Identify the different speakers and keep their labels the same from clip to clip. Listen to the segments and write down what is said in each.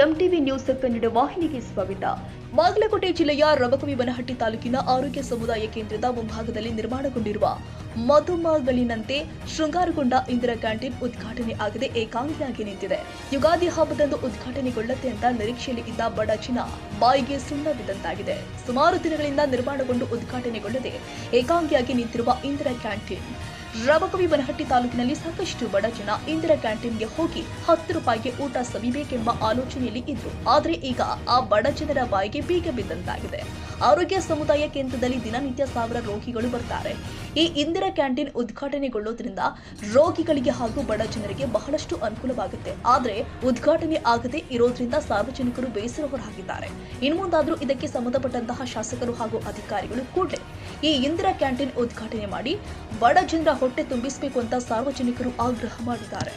Speaker 1: MTV news Kannada ವಾಹಿನಿಗೆ ಸ್ವಾಗತ. ಬಾಗಲಕೋಟೆ ಜಿಲ್ಲೆಯ ರಬಕವಿಬನಹಟ್ಟಿ ತಾಲೂಕಿನ ಆರೋಗ್ಯ ಸಮುದಾಯ ಕೇಂದ್ರದ ಮುಂಭಾಗದಲ್ಲಿ ನಿರ್ಮಾಣಗೊಂಡಿರುವ ಮಧುಮಗಳಿನಂತೆ ಶೃಂಗಾರಗೊಂಡ ಇಂದಿರಾ ಕ್ಯಾಂಟೀನ್ ಉದ್ಘಾಟನೆ ಆಗದೆ ಏಕಾಂಗಿಯಾಗಿ ನಿಂತಿದೆ. ಯುಗಾದಿ ಹಬ್ಬದಂದು ಉದ್ಘಾಟನೆಗೊಳ್ಳುತ್ತೆ ಅಂತ ನಿರೀಕ್ಷೆಯಲ್ಲಿ ಇದ್ದ ಬಡ ಜನ ಬಾಯಿಗೆ ಸುಣ್ಣ ಬಿದ್ದಂತಾಗಿದೆ. ಸುಮಾರು ದಿನಗಳಿಂದ ನಿರ್ಮಾಣಗೊಂಡು ಉದ್ಘಾಟನೆಗೊಳ್ಳದೆ ಏಕಾಂಗಿಯಾಗಿ ನಿಂತಿರುವ ಇಂದಿರಾ ಕ್ಯಾಂಟೀನ್ ರಬಕವಿಬನಹಟ್ಟಿ ತಾಲೂಕಿನಲ್ಲಿ ಸಾಕಷ್ಟು ಬಡ ಜನ ಇಂದಿರಾ ಕ್ಯಾಂಟೀನ್ಗೆ ಹೋಗಿ 10 ರೂಪಾಯಿಗೆ ಊಟ ಸವಿಬೇಕೆಂಬ ಆಲೋಚನೆಯಲ್ಲಿ ಇದ್ರು. ಆದರೆ ಈಗ ಆ ಬಡ ಜನರ ಬಾಯಿಗೆ ಬೀಗ ಬಿದ್ದಂತಾಗಿದೆ. ಆರೋಗ್ಯ ಸಮುದಾಯ ಕೇಂದ್ರದಲ್ಲಿ ದಿನನಿತ್ಯ 1000 ರೋಗಿಗಳು ಬರ್ತಾರೆ. ಈ ಇಂದಿರಾ ಕ್ಯಾಂಟೀನ್ ಉದ್ಘಾಟನೆಗೊಳ್ಳೋದ್ರಿಂದ ರೋಗಿಗಳಿಗೆ ಹಾಗೂ ಬಡ ಜನರಿಗೆ ಬಹಳಷ್ಟು ಅನುಕೂಲವಾಗುತ್ತೆ. ಆದರೆ ಉದ್ಘಾಟನೆ ಆಗದೆ ಇರೋದ್ರಿಂದ ಸಾರ್ವಜನಿಕರು ಬೇಸರ ಹೊರಹಾಕಿದ್ದಾರೆ. ಇನ್ನು ಮುಂದಾದರೂ ಇದಕ್ಕೆ ಸಂಬಂಧಪಟ್ಟಂತಹ ಶಾಸಕರು ಹಾಗೂ ಅಧಿಕಾರಿಗಳು ಕೂಡಲೇ ಈ ಇಂದಿರಾ ಕ್ಯಾಂಟೀನ್ ಉದ್ಘಾಟನೆ ಮಾಡಿ ಬಡ ಜನರ ಹೊಟ್ಟೆ ತುಂಬಿಸಬೇಕು ಅಂತ ಸಾರ್ವಜನಿಕರು ಆಗ್ರಹ ಮಾಡಿದ್ದಾರೆ.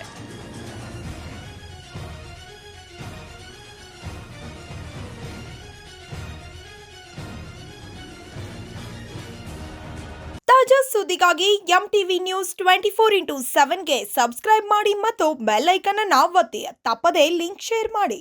Speaker 2: ತಾಜಾ ಸುದ್ದಿಗಾಗಿ ಎಂಟಿವಿ ನ್ಯೂಸ್ 24x7ಗೆ ಸಬ್ಸ್ಕ್ರೈಬ್ ಮಾಡಿ ಮತ್ತು ಬೆಲ್ ಐಕಾನ್ ಅನ್ನು ಒತ್ತಿ. ತಪ್ಪದೇ ಲಿಂಕ್ ಶೇರ್ ಮಾಡಿ.